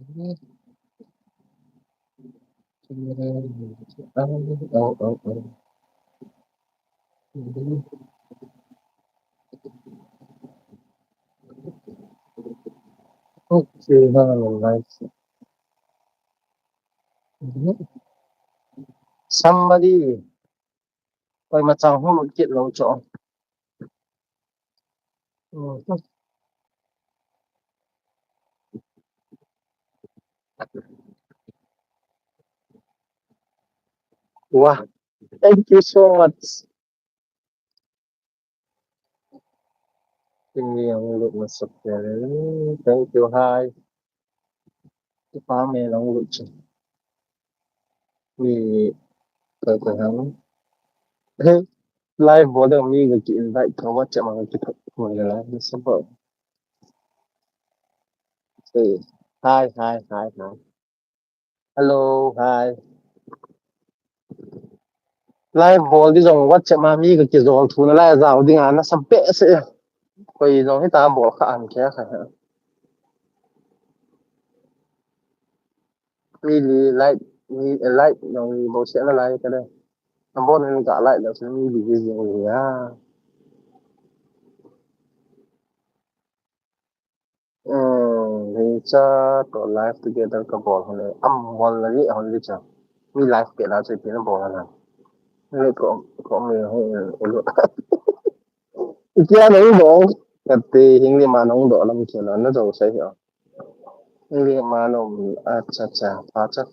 Okay, nice. Somebody, coi mà chẳng có một kiện lâu chỗ. Wow, thank you so much. Kinh nghiệm lượng mà sụp thank you hai. Cái phá mê lòng lượng chứ. Vì cờ cờ hắn. Live bố được mi người chị invite có bắt chạm vào cái thuật của người là nó sắp vợ. Ừ. Hi. Hello, hi. Live bố đi dòng bắt chạm vào mi người chị dòng thú nó lại rào đi ngán nó sắp bệ sẽ. Quay dòng hết ta bố khả ảnh kia khả hả. Mi li light, mi light dòng bố sẽ là light cái đây. Nó bố nên cả light là sẽ mi li cái gì rồi à. Thì cha có live together ka ball hone ball la ni hon li cha mi live ke la che pin ball na ni ko mi ho ulu kia no bo kati hingli ma nong do lam che na do sai yo hingli ma no acha cha pa cha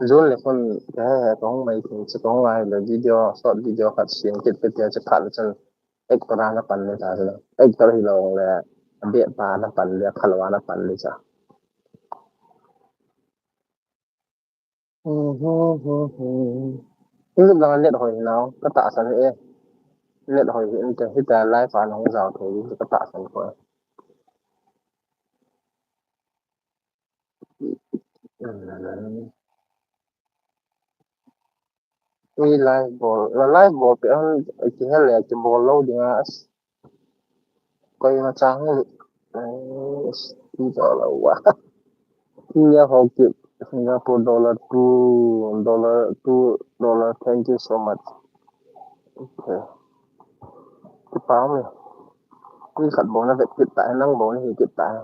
zon le kon ka ha ko mai ko che ko lai le video short video khat sing kit pe tia che khat chen ek para na pan le ta le ek tar hi lo le be pa na pan le khalwa na pan le cha ứng dụng là net hồi nào có tạ sản ấy net hồi hiện tại hiện tại live phản không giàu thì có tạ sản của mi live ball cái chỉ hay là chỉ ball lâu đi à coi nó trang đi vào là quá nhà họ kịp Singapore $2 thank you so much okay cái báo này cái khẩn bóng nó phải kịp tại năng bóng thì kịp tại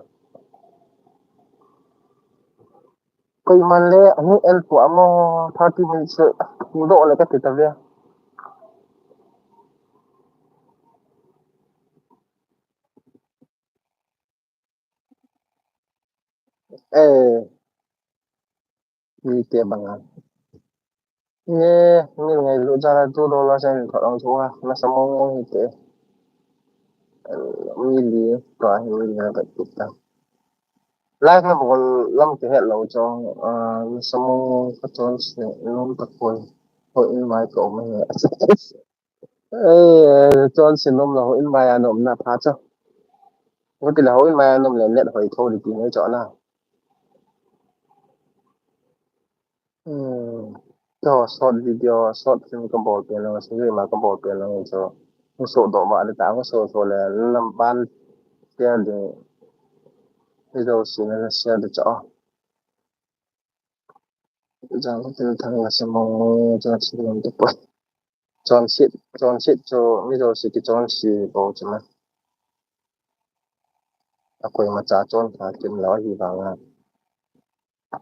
coi mà lẽ anh em của mo 30 minutes độ là cái gì tập kia eh di bằng nghe nghe ngày lựa ra là $2 sen khỏi ông số ha nó sao mong như thế mi đi tòa mi là vậy kita live na bukol lang ti hello cho sa mong patrons ni nung tapoy ho in mai ko mai eh chon sinom là ho in mai anom na pha cho có thể là ho in mai anom là net hồi thôi thì nói chỗ nào cho short video short film ka ball pe lang sige ma ka ball pe lang so so do ma ta ko so le lam ban share de video sin na share de cho jang ko tin thang la sa mo cho sin lam de po chon sit cho video si ki chon si bo chma akoi ma cha chon tha kim lo hi ba nga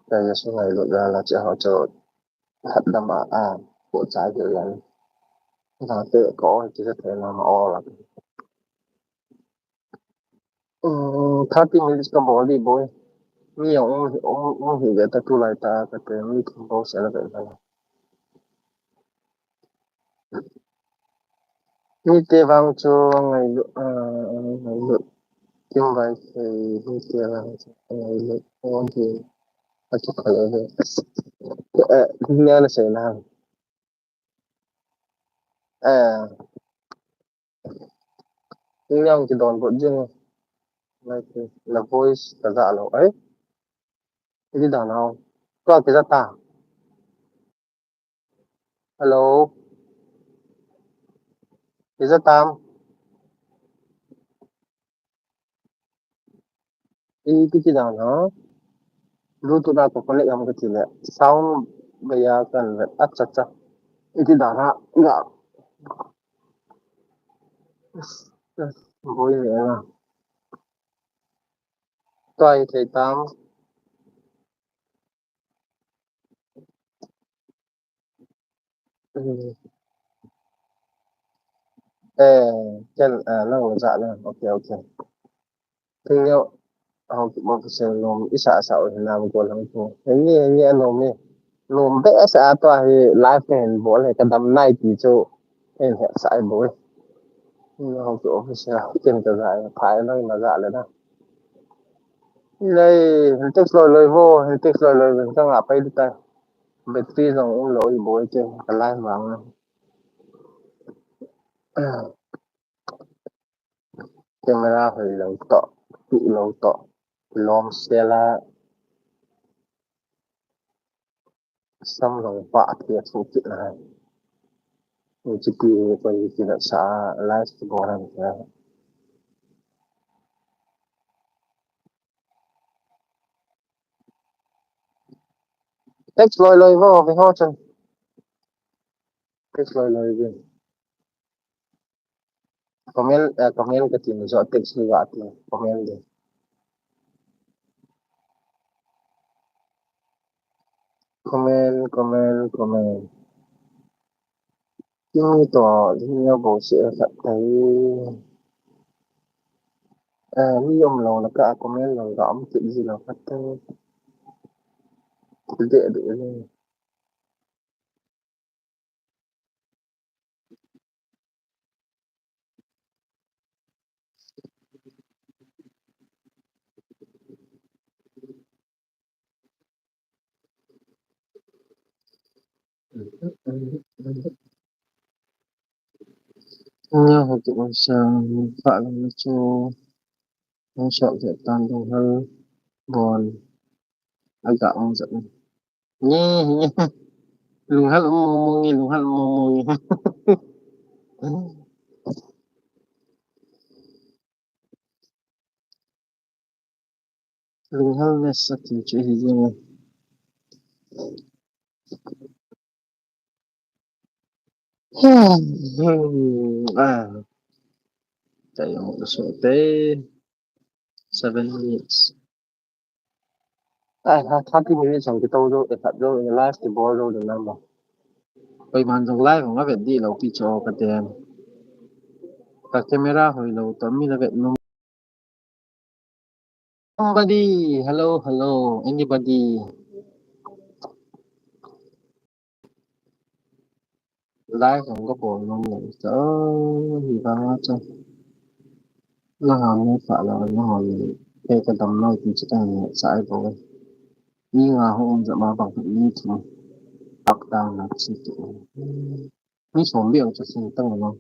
ta ya su ngai lo la cha ho cho thật là mà của trái dự án là tự có thì có thể làm o là 30 minutes ka body boy mi ông hiểu ta tu lại ta cái mi không có sẽ là vậy thôi mi tê vang cho ngày lượt nhưng vậy thì mi tê vang cho ngày lượt on thì ta chụp phải rồi nghe là sẽ làm à nhưng nhau thì đòn vẫn riêng là voice cả dạ lộ ấy cái gì đàn nào có cái gì ta hello cái gì tam cái gì đàn hả Bluetooth na to connect am ka chile. Sound baya kan vet acha acha. Iti dara ga boy ne na. Toi thầy tam. Chân nang dạ na. Okay okay. Tingyo ako mo kasi nom isa sa o na ko lang po. Hindi ano mi. Nom be sa ato ay live ken bol ay kadam nai ti cho. En sa ai bol. Ni ako to office na ken ka za phải lang na dạ le na. Đây text lôi vô, text lôi mình sang ngap ay dita. Battery ng ulo ibo ken kalay bang. Camera hơi lâu to, tụ lâu to. Lom stela sam long pa ti su ti na. Ni chi pi ko ti na sa live ko ran ka. Text lôi vô với ho chân. Text lôi vô. Comment ka ti so text ni wa ti. Comment de. Comment. Yung to yung bo si sa thấy mi yom lo là ka comment lo gõ chuyện gì là phát dễ được lên. Nghe học tụ sang phải là cho nó sợ sẽ tan đông hơn còn agak ang giận nhé lùng hát mô mô nghe lùng hát mô mô nghe lùng hát là sắc thì chuyện gì nghe à chạy một số tế 7 minutes à 30 minutes ang kita ulo ikat do in live the ball do the number oi man jong live ng avet di lo pi cho ka tem ka camera hoi lo to mi na vet no somebody hello anybody live không có bộ nông này chớ gì ba cho nó hòm như phải là nó hòm cái tầm này thì chỉ cần sai rồi nhưng mà hôm giờ mà bằng như thì học đang là chỉ mấy số liệu cho sinh tăng rồi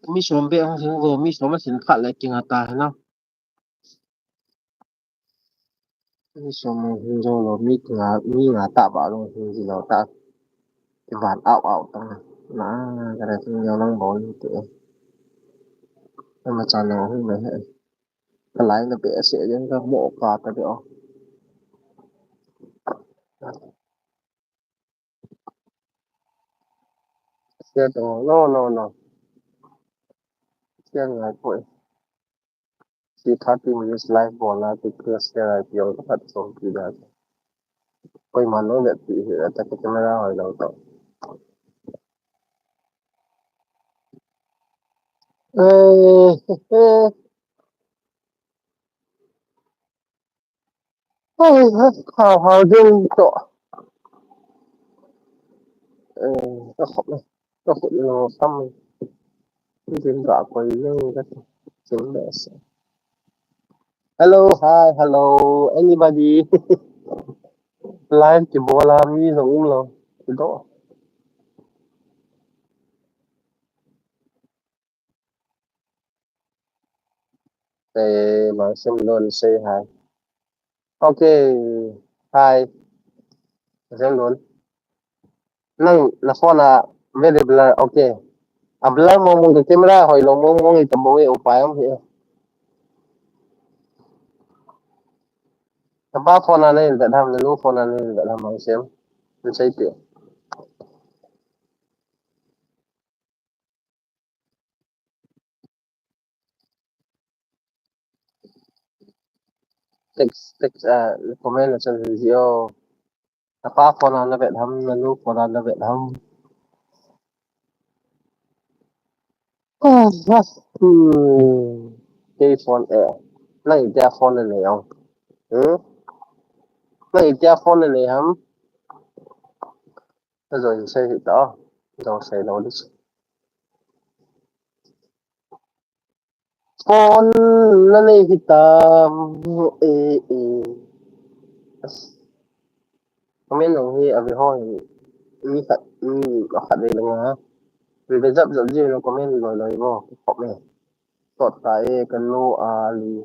mấy số liệu không sinh gồm mấy số mà sinh phát lại kinh hạt tài nó mấy số mà sinh rồi mấy là tạo bảo rồi thì gì nó tạo cái vạt ảo ảo tăng này nó cái này sinh nhiều năng bó như thế nhưng mà chả nào không phải hệ cái lái nó bị sẽ đến cái bộ cả cái đó xe đó no xe này thôi see 30 minutes live bola because there are your at so that कोई मानो व्यक्ति है तक कैमरा हो जाओ तो hào hào dương to nó khóc này nó khóc nó tâm cái chuyện cả quay dương cái chuyện đấy hello anybody live chỉ bỏ làm gì rồi lo cái đó để mà xem luôn say hi okay hi Sen luôn nang na phone na very blur okay a blur mo mo ke camera hoi lo mo mo ngi tamo e upay am he ta ba phone na ne da dham na lu phone na ne da dham ma sem ni sai ti text comment na chan video ta ba phone na be dham na lu phone na be dham cái phone này tia phone này không ừ này tia phone này hả rồi xây đó rồi xây đó đi phone nó này kita comment dong hi abi ho ni khát ni có khát đây là ngã vì bây giờ giờ gì nó comment rồi rồi vô họ mẹ tọt cái lô ali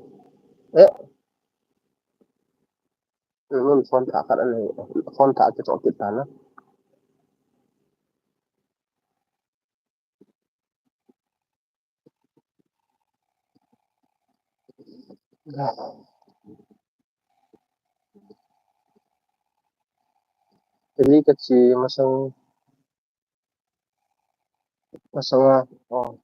ế mình phone thả cái này phone thả cái chỗ kita nó Eli kecil masang masang oh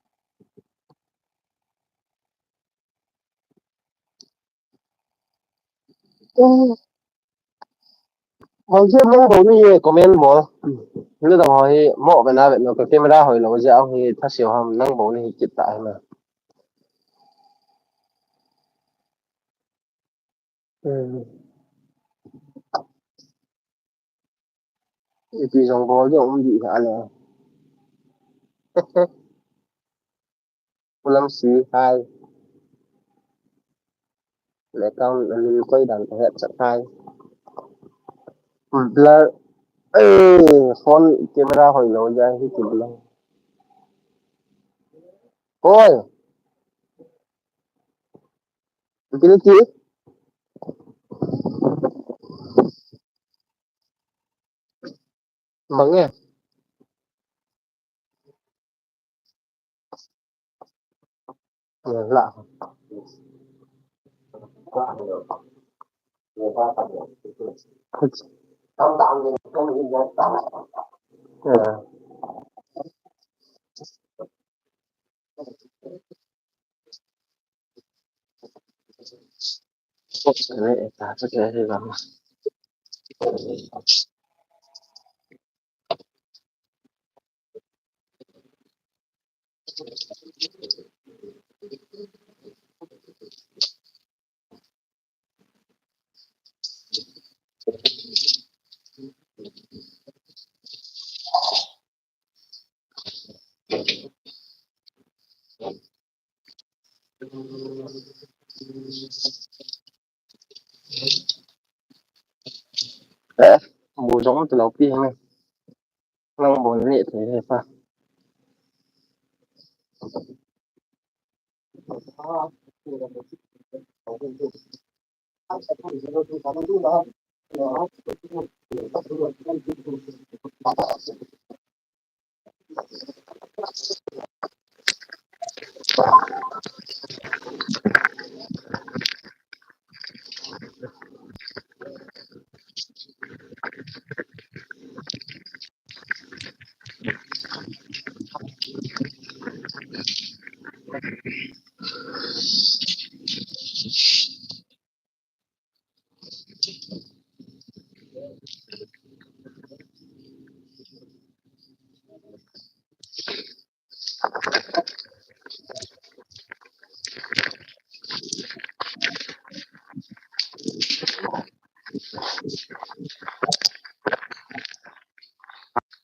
Hồi trước nó cũng như comment bộ lúc đầu hồi mọ bên nào bên nó cái camera hồi nó dạo thì thật sự hầm năng bộ này chụp tại mà ừ. Thì dòng bò chứ không gì cả là lâm xí hai lại con mình quay đàn thể hiện sẵn hai là ê phone camera hồi nó ra thì chụp lên ôi cái nó chỉ bằng nghe lạ không tạo gì không gì tạo cái này ta sẽ cái gì bằng đấy mù giống từ đầu tiên này năng bộ này thế này pa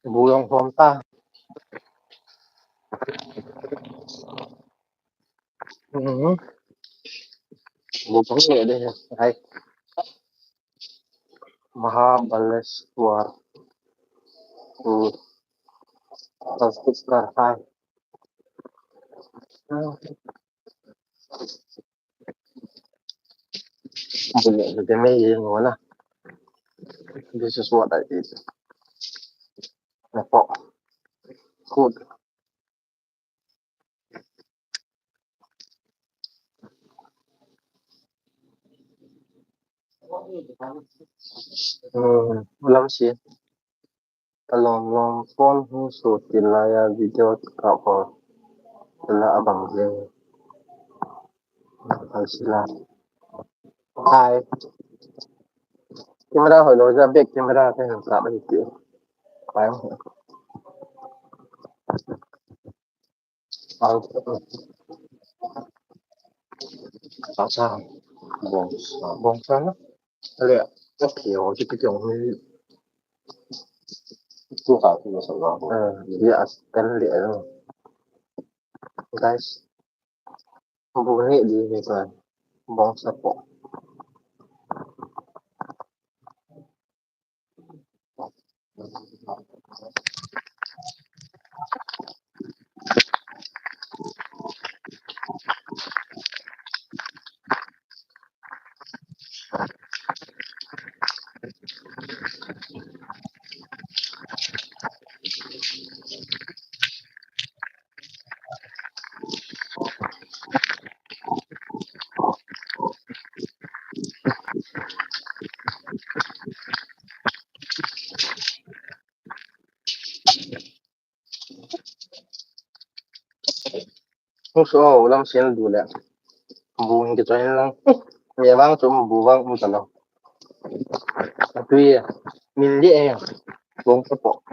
bù giống form ta ừ. Bù giống nghệ đây hay Mahabaleshwar ừ. Sanskrit hai bù nghệ cái mấy gì ngồi nè This is what I eat. Pork. Good. Lâm xịt. Long long phone who so tilaya video couple là bằng riêng hay là hai camera hồi nói ra biết camera thế làm sao bây giờ phải không ờ sao sao bon sao nó lẹ nó kiểu chứ cái kiểu như tu khảo thì sao đó lẹ cái lẹ rồi guys bukan ini di kan bangsa po so lang sen dulu buang kita lang ya bang cuma buang mutan lang tapi ya min dia ya bangsa po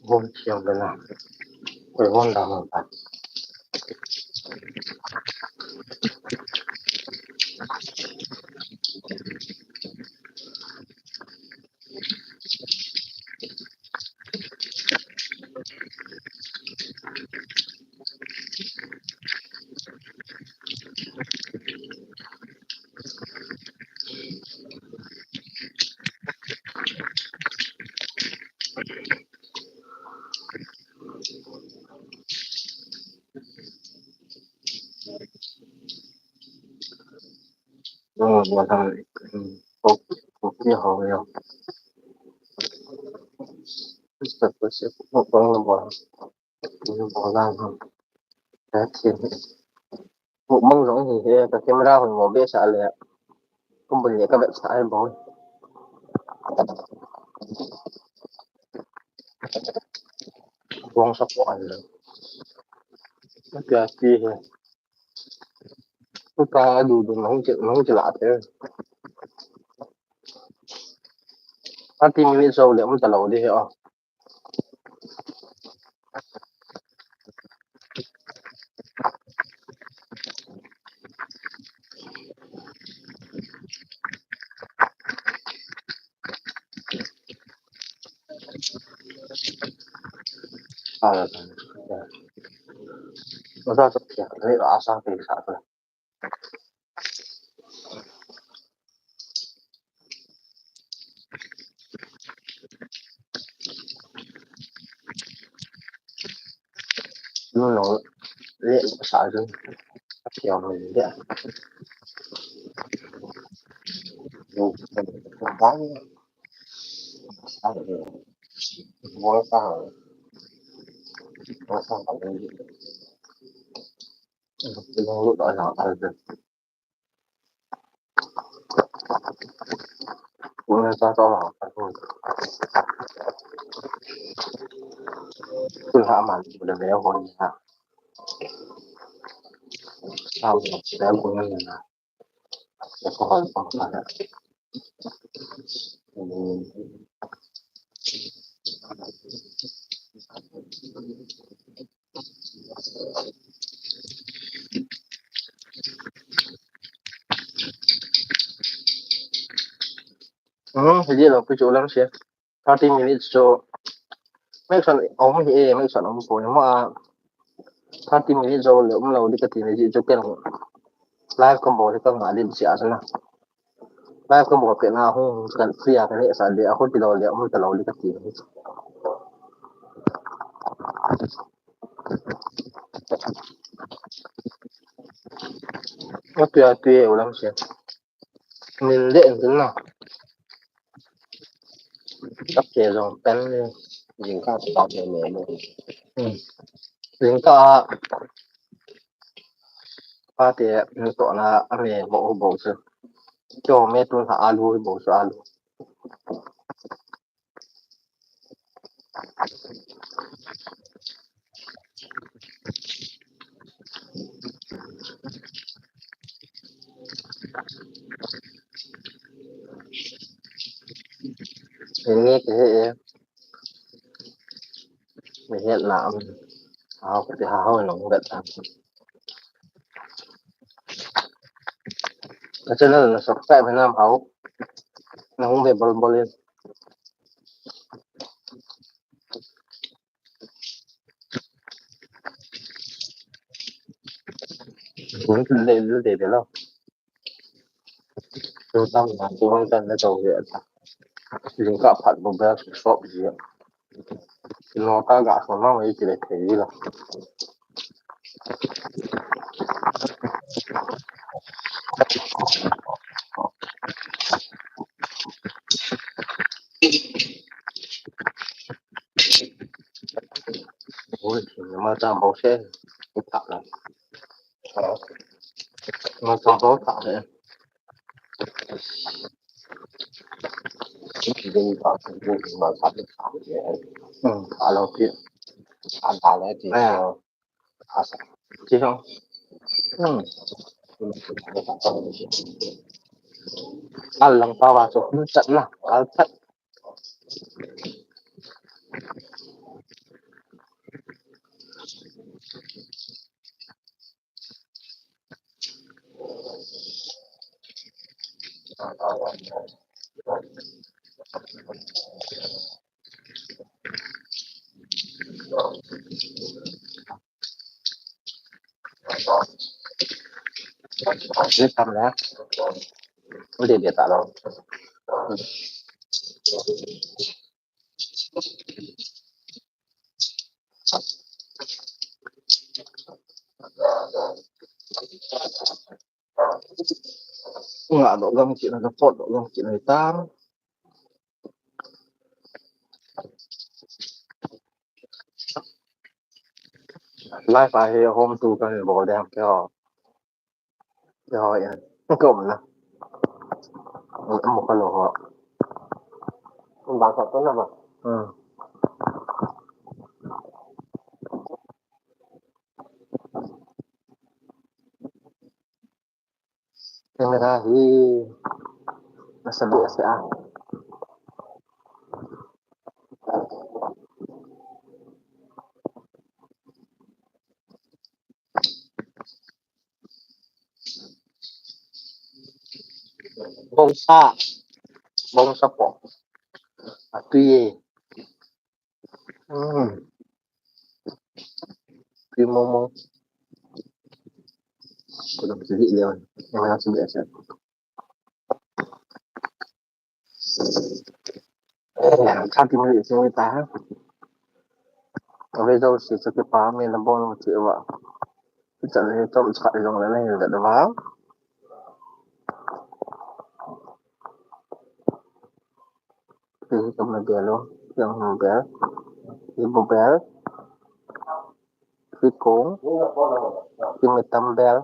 bom siang benar Honda mantap buatan kok kopi hau ya terus ya kok bang buat ini bukan cái thiên một mong giống gì thế cái camera hồi ngồi biết sợ lẹ không bình các bạn sợ bối buông sắp gọi rồi cái kia cái ca đủ đủ nó không chịu lạ thế anh tìm cái sâu liệu không trả lời đi hiểu à nó ra sắp thiệt đấy là sao thì sợ rồi nó lẹ sợ rồi kiểu mình đấy dù mình bán sao được mua sao ở đây cái lúc đó là ở đây cũng là cho là thôi cứ hạ mà được béo hồi hạ sao mà béo của mình là có hỏi không phải thì là cái chỗ lắm xe 30 minutes so mấy phần ông thì mấy phần ông phổi mà 30 minutes so liệu lâu đi cái tiền gì cho cái live combo thì có ngại đi xả sana live ko mo na ako kan free ka ni sa di ako tilawli ako talawli ka ti what ya ti ulam siya min de din na cấp chế rồi pen những cái tạo nghệ nghệ luôn những cái ba thì những cái là anh em bộ bộ sự cho mấy tuần là alu bộ sự alu mình nghe cái hệ mình hiện làm hao cái hao nó cũng gật làm cái chân là sọc tại Việt Nam hao nó không về bol bol lên cũng để đâu tôi tâm là tôi không cần nó trâu hiện những cái phật một bên shop gì nó ta gạt của nó ấy chỉ để thấy là ôi mà tao bảo xe cái thằng này mà tao bảo thằng này đi vào thành phố mà sắp được thằng này alo kia anh ta lấy thì chứ không anh lần tao vào chỗ nó trận là anh thật biết tâm đó có gì để tạo đâu ngã độ găng chị là cái phốt độ găng chị này ta live phải hôm tu cái bộ đem cái họ nó cộng là một cái lỗ họ bạn thật tốt lắm ạ camera thì nó sẽ bị sẽ bông sa bỏ tuy tuy mong mong có được sự vị liền nhưng mà nó sẽ bị sẽ khăn thì mình sẽ người ta ở đây đâu sẽ cái phá mình làm bon một triệu vợ cái trận này tôi chạy rồi này là đã báo thì trong này bè luôn trong bé cái bộ bé cái cuốn cái người tâm bé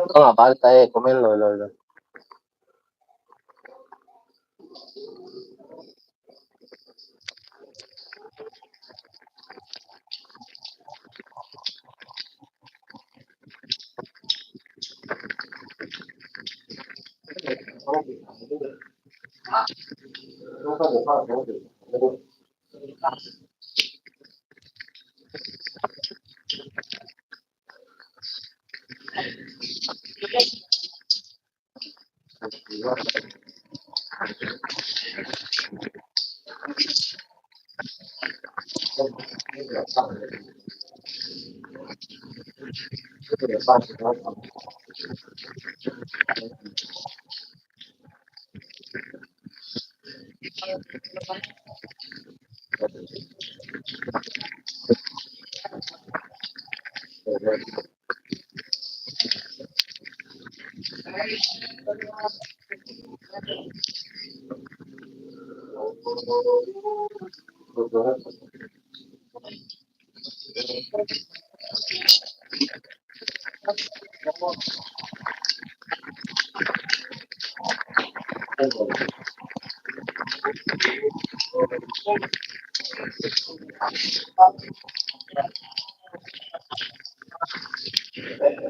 Không apa tay comment lời lời rồi.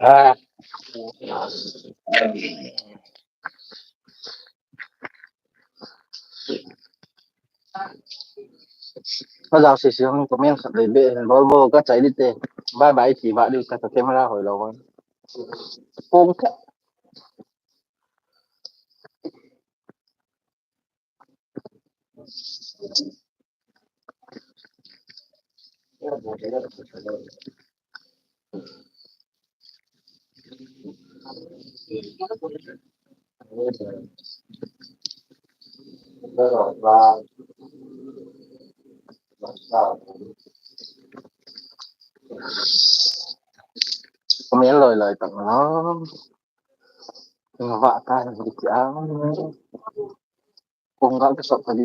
À, nó giao xì xì không comment để bị Volvo các cháy đi tê. Bye bye chỉ vạ đi cả camera hồi đầu. Cung thế. Comment lời lời tặng nó vạ tay thì áo cùng các cái sọt phải đi.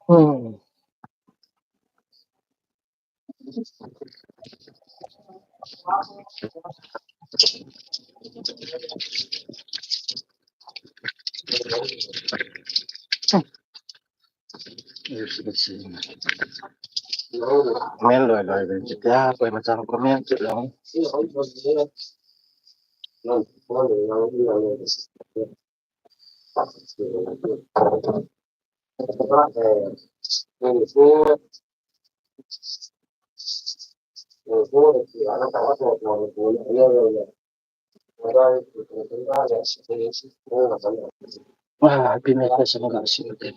Ừ. Comment lời lời để chỉ ra quay mà chẳng comment chuyện đó. Ah, pin này sẽ không gặp sự kiện.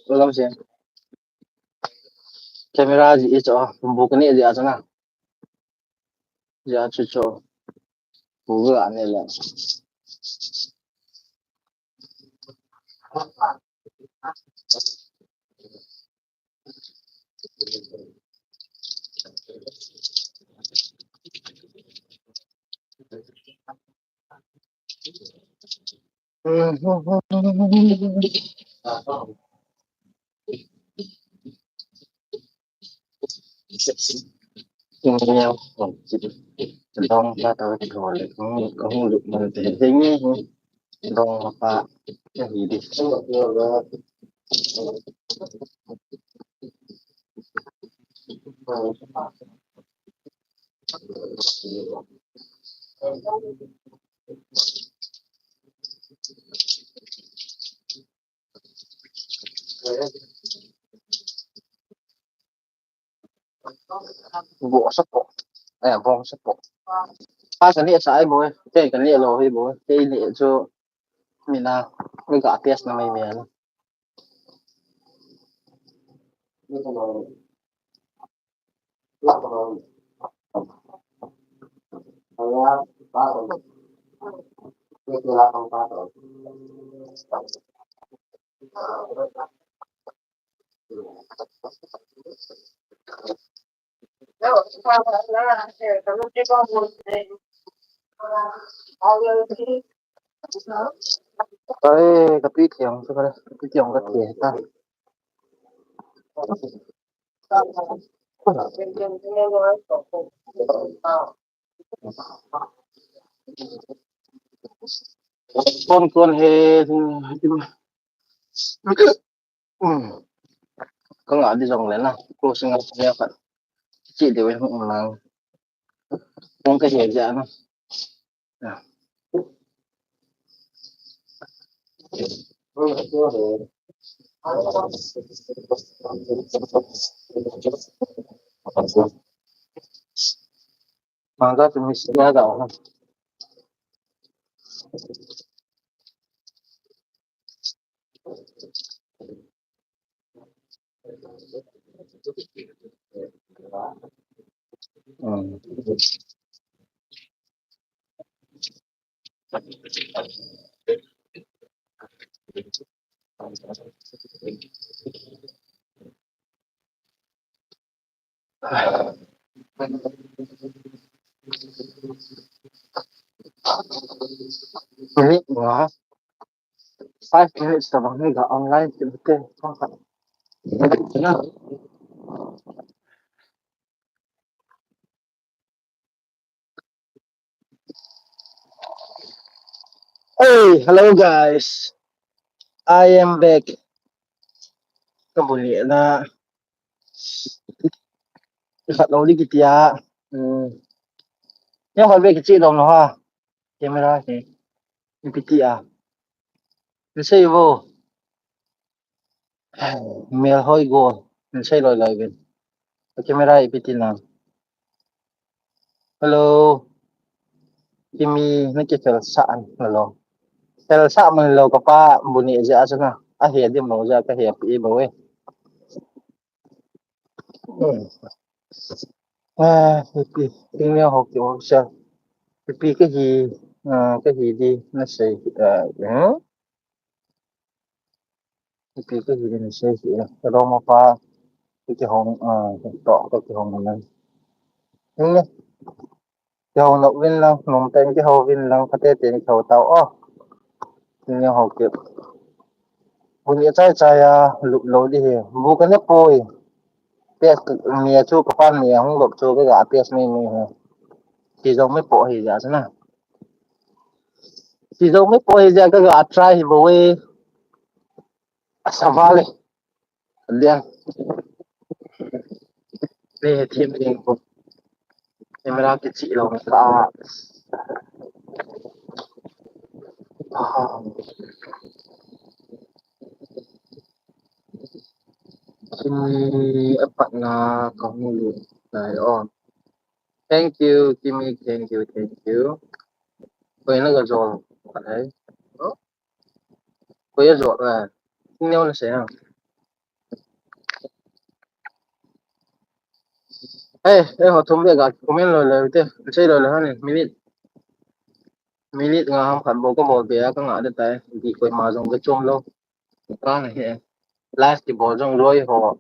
Làm gì? Camera gì cho bukan ni dia sana. Dia cho bukan ni lah. Nhau dong ba tao thì gọi là có không được mình thể hình dong apa cái gì đi. Bộ sắp bộ vòng sắp bộ ba cái này sai bố cái này rồi bố cái này cho Mina, nag-a-APS na may ano. Cái kapit yang so kare kapit yang ka tie ta. Con he có ngã đi dòng lên nào cô sinh ngọc ra phải chị đều không là không cái gì dạ nó mà có tụi mình sẽ ra đầu không ừ. Minute nữa 5 minutes là bằng cái online thì ok không phải nhá. Hey, hello guys. I am back. Cái buổi lễ là phát đầu đi kia. Ừ. Nhưng mà về cái chị đồng nó ha. Camera thì cái chị à. Mình xây vô. Mail hơi go. Mình xây rồi lại bên. Cái camera ipitin lang. Hello. Kimi nakikita saan lalo. Pero sa man lo ka pa buni ja asa na. Ah he di mo ja ka he pi bo we. À, pi tingnan học tiểu học sinh. Pi cái gì đi nó sẽ pi cái gì đi nó sẽ cái đó mà pa cái hồng tọ cái hồng này. Nhưng cái hồng nó viên lang nông tên cái hồng viên lang phát tiền khẩu tàu tingnan học tiểu. Buni chai chai lụt lối đi he. Bu cái nếp poi. Pes mia chu ka pan mia hong lop chu cái gà pes mi mi he. Chỉ giống mấy bộ thì giả thế nào chỉ giống mấy bộ thì giả cái gà trai thì bố ấy sao vale liền về thêm tiền của em ra cái chị lòng ta Kimi apa na kamu này on thank you Kimi thank you quên nó gần rồi bạn thấy quên rồi là nhau là sẽ ê họ thông biết gạt comment rồi thế chơi rồi là này minute nga ham khan bo ko bol be ka nga de tai di koi ma jong ke chom lo ka na he last ti bo jong roi ho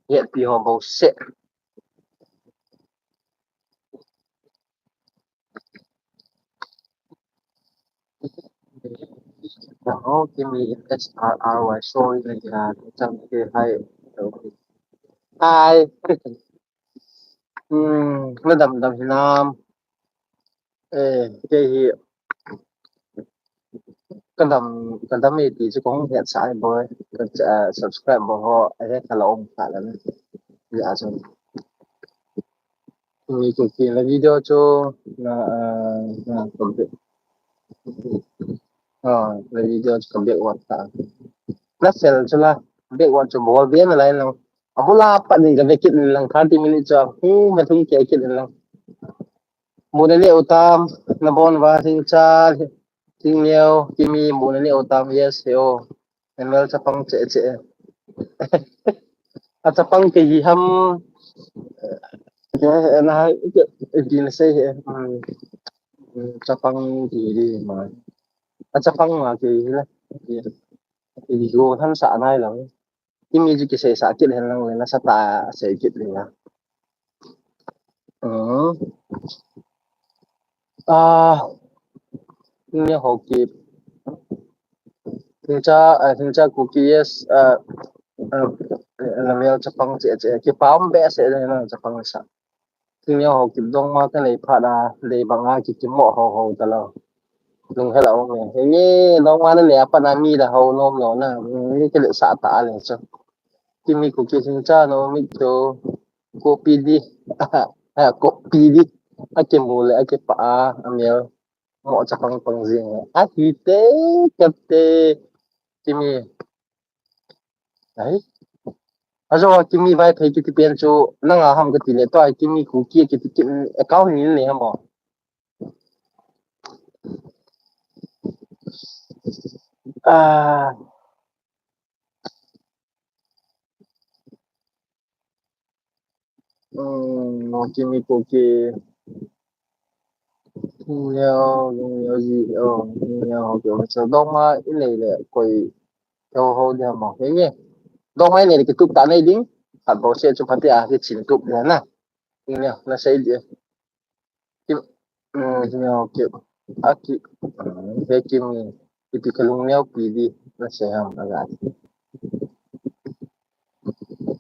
ye pi ho bo se ho ki mi s r r y sorry na ya cham ke hai hai nó đầm đầm Việt Nam cái hi cái đầm mi thì cũng không hiện sai boy cái subscribe bo ho ai cái là ông phải là dạ rồi mình cũng là video cho là là video cho công việc hoàn thành nó sẽ là việc hoàn thành bộ viên là lại là abula pa din gabe kit lang 30 minutes mà thung kaya kit lang muna li utam na bon ba sing cha Ting Niao, Kimi muna ni Otam, yes, yo. ML sa pang che che. At sa pang kiham, na di na say, sa pang di mà. At sa pang nga kihila. Thì go thân xã này lắm. Kimi ju ki say sa kit hen lang na sa ta say kit nila. Ừ. À, Ting Niao học kịp. Tincha cookies, lamel sa pang che che. Ki pam be se na sa pang sa. Ting Niao học kịp dong ma cái này phát le bang a ki ki mo ho ho ta lo. Lung hello me. He dong ma na le pa na mi da ho nom lo na. Ni ke le sa ta le so. Kimi cookie tincha no mi cho kopi di. Kopi di. Ake mo le ake pa amel. Mo sa pang pang zing. Hite kate Kimi. Đấy. Rồi Kimi vai thấy cái tiền cho nó ngà ham cái tỷ lệ tôi Kimi cú kia cái cao hơn này ham bỏ. À, Kimi cú kia nhiều gì nhiều kiểu sao đông mà cái này là coi theo hồi đi ham bỏ thế nhỉ. Đông mấy này cái cúp ta này đính. Hạt bảo xe cho phát cái chín cúp đấy nè. Nghe nó sẽ đi. Kim nhiều kiểu aki về Kimi itu kalau nhau kỳ đi nó sẽ ham là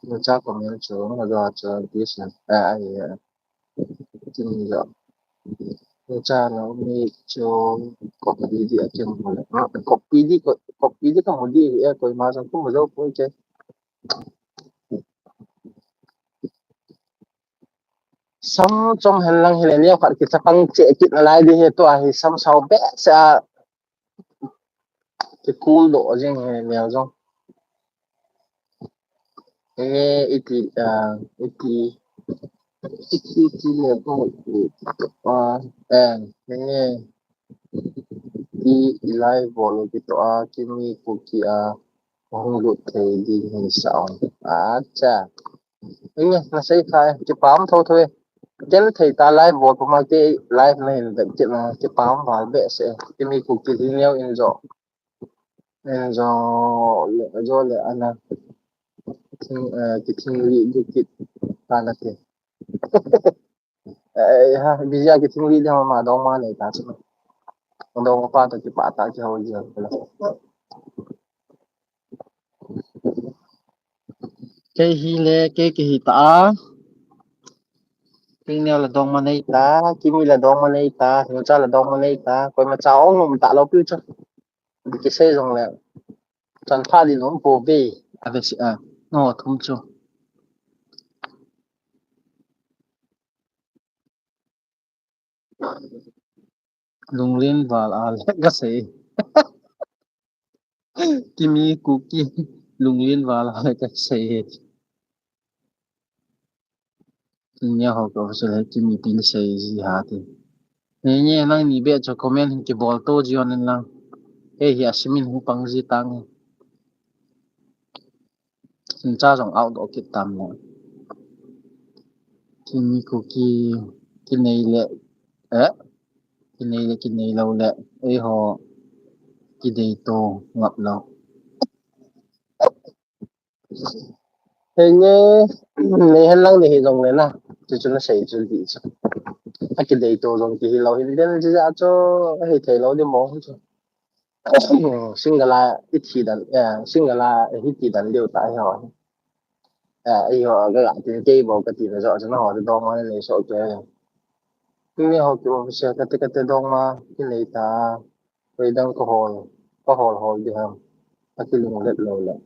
nó chắc có miếng chỗ mà do cho biết là ai chừng giờ nó cha nó mi cho copy đi ở trên một nó copy đi không một đi coi mà xong cũng mà đâu cũng chơi sắm trong hành lang hay là nhiều khoản cái pang chạy kit là lại đi hết tôi sắm sau bé sẽ cái cool độ riêng này nhiều không nghe ít ít ít là có nghe di ilai bolu gitu kimi kuki honglut thầy đi hình sọn cha nghe nó sẽ khai cái bám thôi thôi cái thầy ta lai bộ của mà cái lai này là cái bám vào bệ sẽ kimi kuki thì nhau in rồi là anh cái thiên lý cái ta là cái ha bây giờ cái thiên lý mà đâu mà này ta chứ mà đâu có pa cái bata cái hồi giờ cái hi le cái hi ta Kinh neo là dong manay ta, kimi là dong manay ta, hiểu cha là dong manay ta, coi mà cháu mà tạ lâu cứ chứ, bị cái xe rằng là toàn pha đi nó vô về, à về nó không chứ, lung lên và là cái xe, kimi cookie, lung lên và là cái xe, kinh neo học có sự là kimi pin xe gì hả thì, nên nhé năng ni biết cho comment cái ball to gì nên lang, hi asmin hu pang gì tăng, xin cha rằng out đó cái tam này, kimi cookie, cái này lệ, cái này lâu lệ, ấy họ cái đây to ngập lâu thế nhé này hắn lăng thì dòng này nè chứ cho nó xảy ra gì chứ cái đây to dòng thì lâu thì đến chứ ra cho hay thấy lâu đi mong chứ sinh là ít thì đàn sinh là ít thì đàn đều tại họ ấy họ cái lại thì cái bộ cái thì là rõ cho nó họ thì đong mà này sợ cái nhưng họ kiểu sẽ cái đong mà cái này ta bây đang có hồ hồ gì không cái lưng lết lâu lắm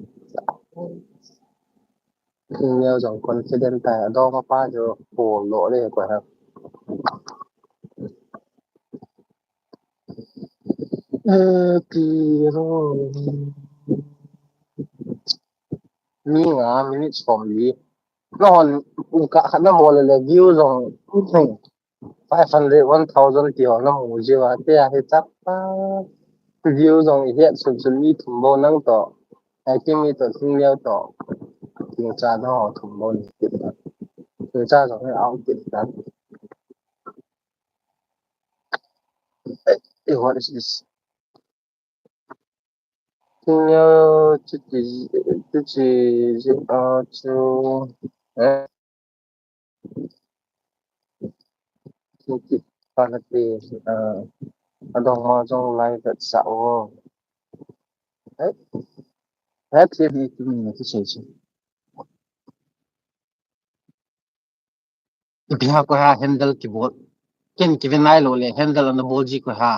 nhiều dòng confident tại đong mà pa cho hồ lộ đây quả ha Tiro minutes from the noon ka na mo le views on 500 1000 ti na mo jiwa te a he chap pa view dòng hiện sụp sụp đi thủng bồn năng tỏ ai kia mi tỏ thung leo tỏ tiếng cha nó họ thủng bồn tiệm thật tiếng cha dòng cái áo tiệm thật hey, what is this thung leo chút gì chú eh chú kịp pha là tì ở đồng hoa trong lai thật xạo đấy hết thì đi chúng mình là cái gì chứ biha ko ha handle ki bol ken ki vinai lo le handle on the ball ji ko ha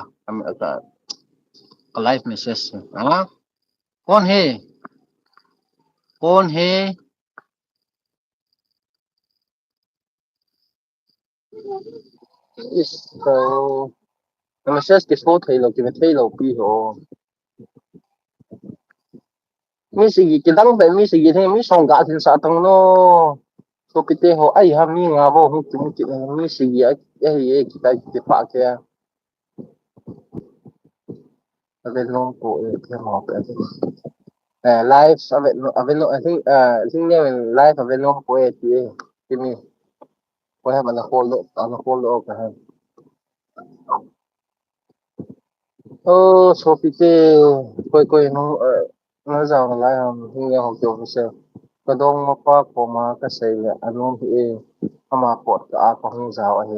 ka live message ha कौन है कौन है इसको message cái số thấy lo cái thấy lo pi ho mi gì cái đăng bên mi gì thế mi song gạ thì sao tăng nó số cái thế ho ai ha mi ngà bo hu cũng cái mi gì ấy ấy cái phạ cái bên long cổ cái họ cái live avec I think they will live avec long cổ thì mi có have an hold up cái số cái coi coi nó giàu lại không nghe học kiểu sao cái đông mà pa ko ma ka sei le anom hi ama pot ka ko hung giàu hi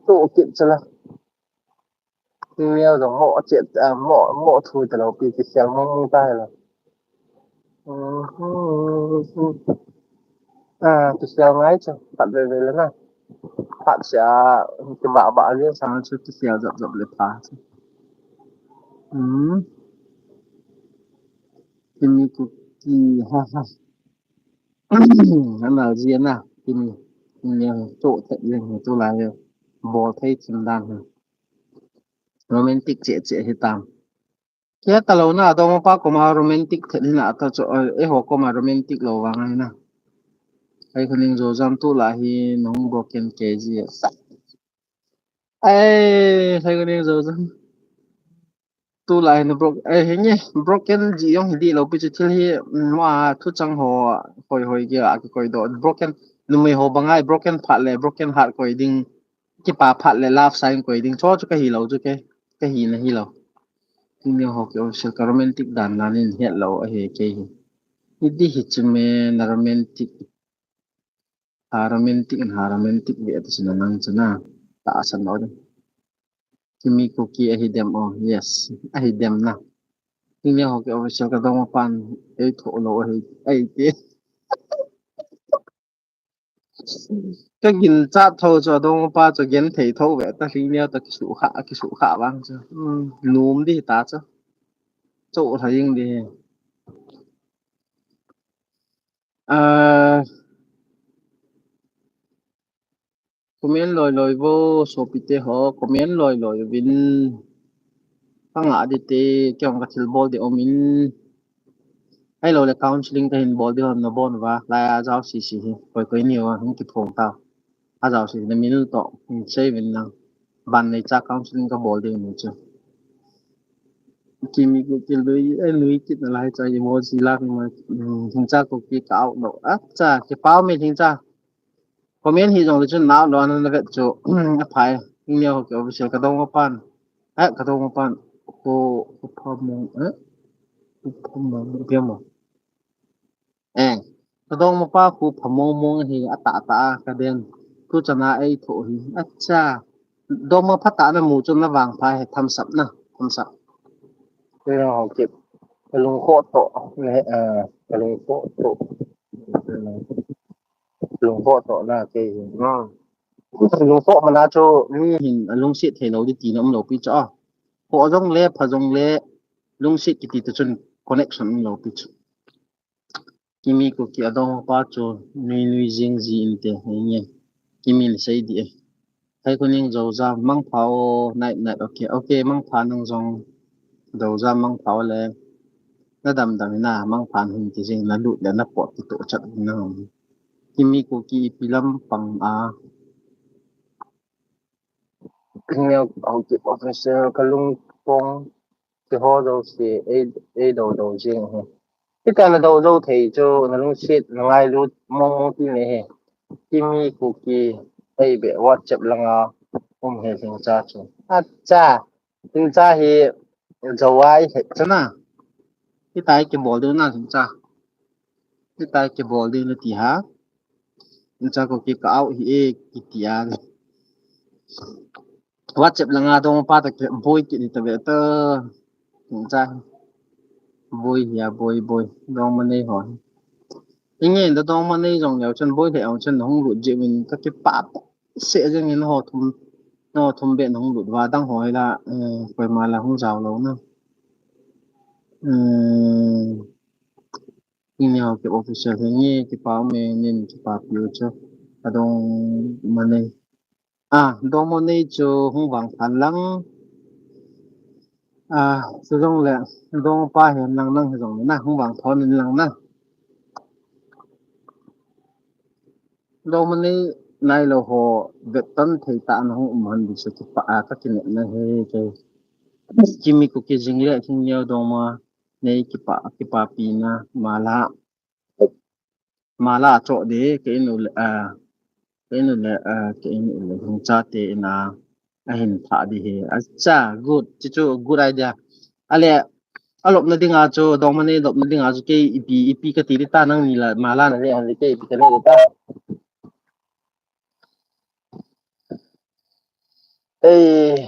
tu kit chala nhiều rồi mọ chuyện mọ mọ thui từ đầu pi cái xéo mong tai là cái xéo ngay chứ bạn về về lên nào bạn sẽ cái bảo bạn liên sang chút cái xéo dập dập lên phá ừ cái mi cookie ha ha nó là gì nào cái mi nhiều chỗ thật liền tôi là bò thấy chim đàn romantic che che hitam kaya talo na ato mo pa ko ma romantic thani na ata cho e ho ko ma romantic lo wa ngai na ai khaning zo jam tu la hi nong broken kg sa ai sai khaning zo jam tu la hi no brok ai he nge broken ji yong hindi lo pi chu thil hi wa thu chang ho hoi hoi ge a ki koi do broken nu me ho bangai broken phat le broken heart koi ding ki pa phat le love sign koi ding cho chu ka hi lo chu ke ka hi na hi lo king ne ho ke o romantic dan na nin het lo a he ke hindi hichume na romantic romantic and romantic be at sinanang chana taasan no de kimi cookie ahidem oh yes ahidem na hindi ho ke official ka dong pan ei tho lo ai te cái gìn chat thâu cho dong pa cho gen thei thâu ve ta hindi ta ki su kha bang cho lum đi ta cho chỗ thấy đi à comment lòi lòi vô số pite ho comment lòi lòi vin pang adi te kyong ka thil bol de omin ai lo le counseling ka hin bol de hon no bon wa la a jaw si si hi koi koi ni wa hum ki thong ta a jaw si na min to sei vin na ban nei cha counseling ka bol de ni chu kimi ko kil lui ai lui kit na lai cha yi mo si lak ma thing cha ko ki ka no a cha ki pao me thing cha comment hi jong le chu naw lo na ve chu a phai ning yo ko official ka dong pan a ka dong pan ko pha mo ko pha mo eh kadong mo pa ku phamomong hi ata ata ka den ku chana ai tho hi acha do mo phata na mu chum na wang phai tham sap na tham sap cái nó học kịp cái lùng khô tổ này cái lùng khô tổ lùng khô tổ là cái nó lùng khô mà na cho mi hình lùng xịt thì nó đi tí nó lâu pi cho họ giống lẽ phà giống lẽ lùng xịt cái tí tự chân connection lâu pi cho kimi ko ki adong pa cho nui nui jing ji inte nge kimi ni sai di hai ko ning zo za mang phao nai nai okay okay mang pha nang zong do za mang phao le na dam dam na mang phan hin ti jing na lu le na pot ti to chat na kimi ko ki pilam pang a nghe ông chị professor kalung phong thì họ đâu sẽ ấy đầu riêng hè cái cái là đầu thấy cho nó luôn shit nó ngay luôn mong tí này hè kimi cookie ấy bị WhatsApp là ngà he sinh cha chu à cha sinh cha hi dầu ai hết chứ na cái tay cái bò đó na sinh cha cái tay cái bò đi là tí ha sinh cha có cái áo hi cái tí à WhatsApp là ngà đâu mà bắt được boy cái đi tao tơ sinh cha boy ya boy đâu mà này hỏi anh nghe đó đâu mà này dòng nhiều chân boy thì ông chân không lụt gì mình các cái pap sẽ cho nên nó thùng biển không lụt và đang hỏi là phải mà là không giàu lâu nữa email cái official thế nhé cái báo mình nên cái báo future à đông mà này đông mà này cho không bằng khả năng sử dụng là đông pa hiện năng năng sử dụng na không bằng thon nên năng năng đông mà này này là họ việc tân thì ta nó không mình bị sự cái các cái này cái Jimmy ko ke jingre thing yo doma nei ki pa pi na mala cho de ke nu le ke nu le hung cha te na a hin tha di he acha good chi chu good idea ale alop na dinga cho doma nei lop na dinga cho ke ipi ka ti ta nang ni la mala na le an ke ipi ka ne ta ei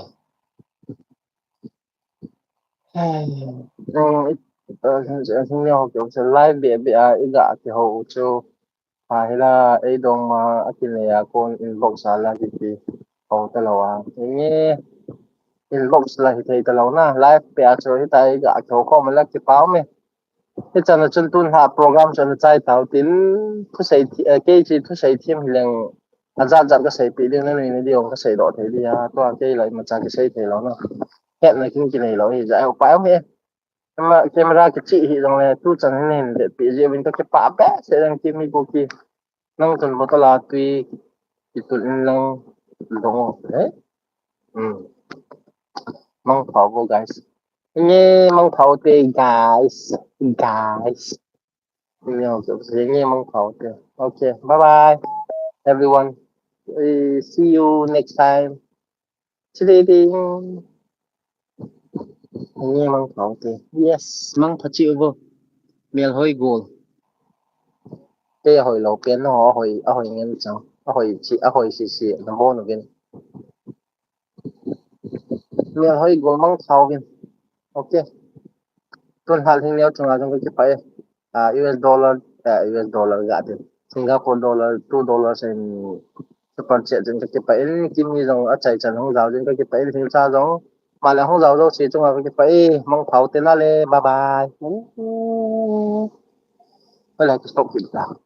sinh nhau kiểu sẽ live bị iga thì hậu cho hay là ấy đồng mà cái này con inbox là cái gì hậu ta lâu nghe inbox là thì ta lâu na live bị cho cái tay iga thì hậu không là cái báo mày cái chân là chân tuân hạ program chân là chạy tàu tin thu xây cái gì thu xây thêm liền ra cái xây bị liên này điều cái xây đó thì đi toàn cái lại mà chẳng cái xây thì nó hẹn là cái này nó thì giải học báo mày mà camera kecil hidungnya itu channel ini tapi dia minta ke apa sedang kimi boki nang kan botol latui itu lang dong mang thảo vô guys nghe mang thảo tê guys nhiều kiểu gì nghe mang thảo tê okay bye bye everyone. See you next time. Sleeping nghe mang thảo tê yes mang thật chịu vô miền hơi goal cái hồi路邊我去緊走，一去試試，就摸到邊，你可以過掹頭邊，OK，tuần hal hình nhau chung chung cái phải US dollar US dollar gạt đi, Singapore dollar, $2 and super chat trên cái phải kim như dòng ở chạy chân không giàu trên cái phải thì sao giống mà lại không giàu đâu chỉ chung cái phải mong thấu tên là bye bye, với lại cái stop kịp đó.